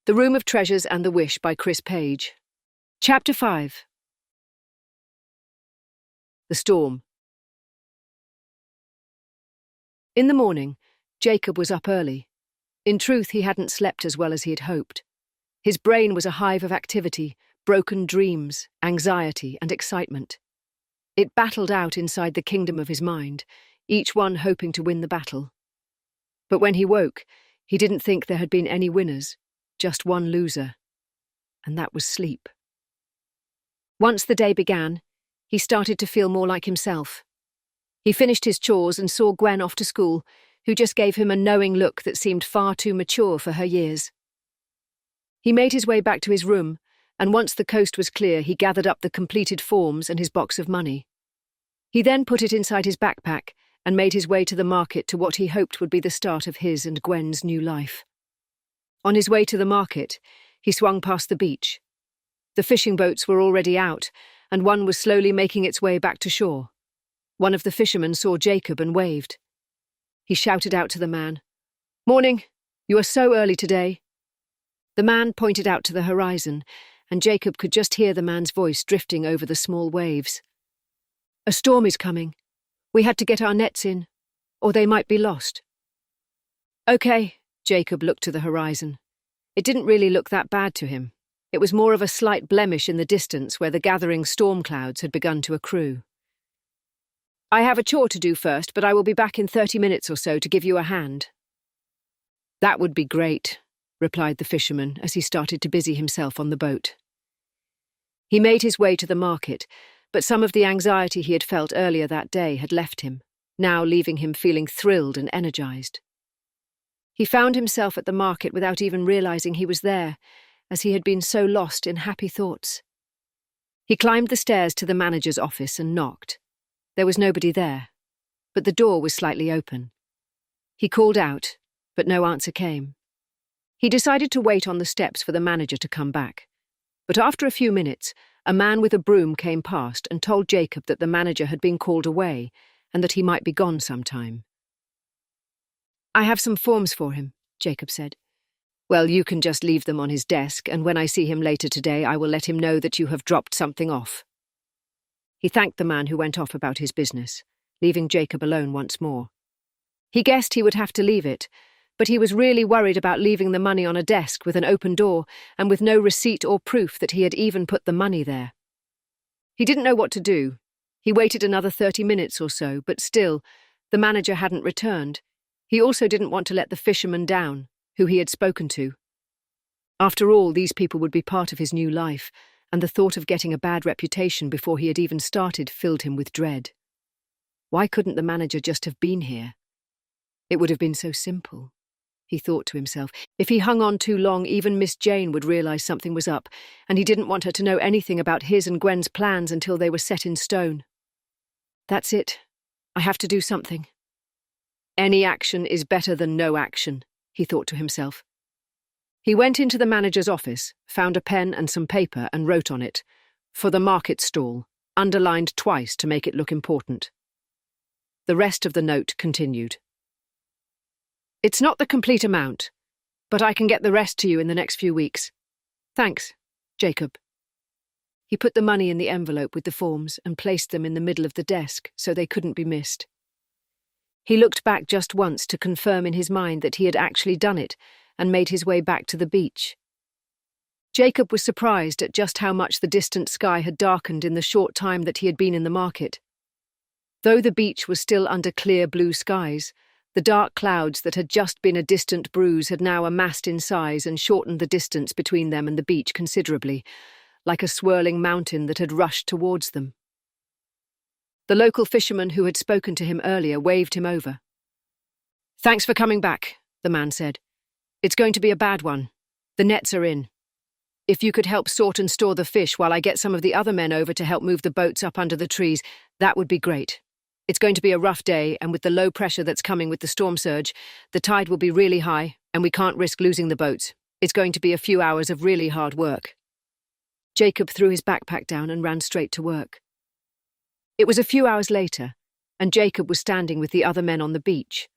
The Room of Treasures and the Wish by Chris Page. Chapter 5. The Storm. In the morning, Jacob was up early. In truth, he hadn't slept as well as he had hoped. His brain was a hive of activity, broken dreams, anxiety, and excitement. It battled out inside the kingdom of his mind, each one hoping to win the battle. But when he woke, he didn't think there had been any winners, just one loser, and that was sleep. Once the day began, he started to feel more like himself. He finished his chores and saw Gwen off to school, who just gave him a knowing look that seemed far too mature for her years. He made his way back to his room, and once the coast was clear, he gathered up the completed forms and his box of money. He then put it inside his backpack and made his way to the market to what he hoped would be the start of his and Gwen's new life. On his way to the market, he swung past the beach. The fishing boats were already out, and one was slowly making its way back to shore. One of the fishermen saw Jacob and waved. He shouted out to the man, "Morning, you are so early today." The man pointed out to the horizon, and Jacob could just hear the man's voice drifting over the small waves. "A storm is coming. We had to get our nets in, or they might be lost." "Okay." Jacob looked to the horizon. It didn't really look that bad to him. It was more of a slight blemish in the distance where the gathering storm clouds had begun to accrue. "I have a chore to do first, but I will be back in 30 minutes or so to give you a hand." "That would be great," replied the fisherman as he started to busy himself on the boat. He made his way to the market, but some of the anxiety he had felt earlier that day had left him, now leaving him feeling thrilled and energized. He found himself at the market without even realizing he was there, as he had been so lost in happy thoughts. He climbed the stairs to the manager's office and knocked. There was nobody there, but the door was slightly open. He called out, but no answer came. He decided to wait on the steps for the manager to come back. But after a few minutes, a man with a broom came past and told Jacob that the manager had been called away and that he might be gone some time. "I have some forms for him," Jacob said. "Well, you can just leave them on his desk, and when I see him later today, I will let him know that you have dropped something off." He thanked the man who went off about his business, leaving Jacob alone once more. He guessed he would have to leave it, but he was really worried about leaving the money on a desk with an open door and with no receipt or proof that he had even put the money there. He didn't know what to do. He waited another 30 minutes or so, but still, the manager hadn't returned. He also didn't want to let the fisherman down, who he had spoken to. After all, these people would be part of his new life, and the thought of getting a bad reputation before he had even started filled him with dread. Why couldn't the manager just have been here? It would have been so simple, he thought to himself. If he hung on too long, even Miss Jane would realize something was up, and he didn't want her to know anything about his and Gwen's plans until they were set in stone. That's it. I have to do something. Any action is better than no action, he thought to himself. He went into the manager's office, found a pen and some paper and wrote on it, "For the market stall," underlined twice to make it look important. The rest of the note continued. "It's not the complete amount, but I can get the rest to you in the next few weeks. Thanks, Jacob." He put the money in the envelope with the forms and placed them in the middle of the desk so they couldn't be missed. He looked back just once to confirm in his mind that he had actually done it and made his way back to the beach. Jacob was surprised at just how much the distant sky had darkened in the short time that he had been in the market. Though the beach was still under clear blue skies, the dark clouds that had just been a distant bruise had now amassed in size and shortened the distance between them and the beach considerably, like a swirling mountain that had rushed towards them. The local fisherman who had spoken to him earlier waved him over. "Thanks for coming back," the man said. "It's going to be a bad one. The nets are in. If you could help sort and store the fish while I get some of the other men over to help move the boats up under the trees, that would be great. It's going to be a rough day, and with the low pressure that's coming with the storm surge, the tide will be really high, and we can't risk losing the boats. It's going to be a few hours of really hard work." Jacob threw his backpack down and ran straight to work. It was a few hours later, and Jacob was standing with the other men on the beach.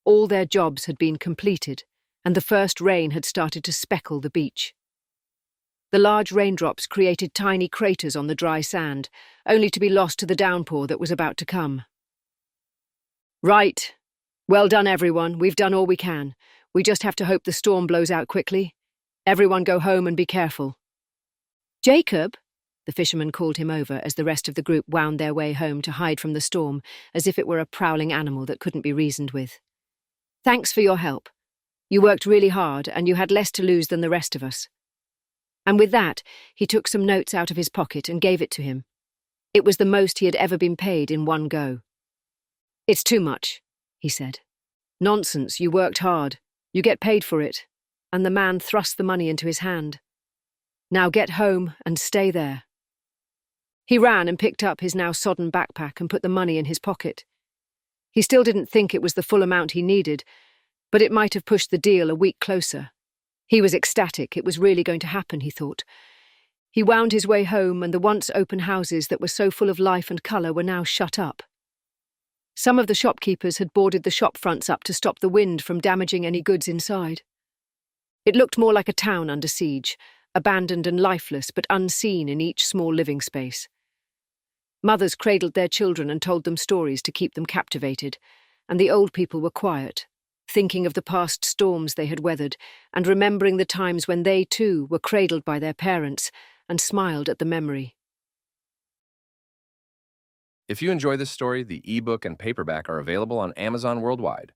All their jobs had been completed, and the first rain had started to speckle the beach. The large raindrops created tiny craters on the dry sand, only to be lost to the downpour that was about to come. "Right. Well done, everyone. We've done all we can. We just have to hope the storm blows out quickly. Everyone go home and be careful." "Jacob," the fisherman called him over as the rest of the group wound their way home to hide from the storm, as if it were a prowling animal that couldn't be reasoned with. "Thanks for your help. You worked really hard, and you had less to lose than the rest of us." And with that, he took some notes out of his pocket and gave it to him. It was the most he had ever been paid in one go. "It's too much," he said. "Nonsense, you worked hard. You get paid for it." And the man thrust the money into his hand. "Now get home and stay there." He ran and picked up his now sodden backpack and put the money in his pocket. He still didn't think it was the full amount he needed, but it might have pushed the deal a week closer. He was ecstatic. It was really going to happen, he thought. He wound his way home, and the once open houses that were so full of life and colour were now shut up. Some of the shopkeepers had boarded the shop fronts up to stop the wind from damaging any goods inside. It looked more like a town under siege, abandoned and lifeless, but unseen in each small living space. Mothers cradled their children and told them stories to keep them captivated, and the old people were quiet, thinking of the past storms they had weathered and remembering the times when they, too, were cradled by their parents and smiled at the memory. If you enjoy this story, the ebook and paperback are available on Amazon worldwide.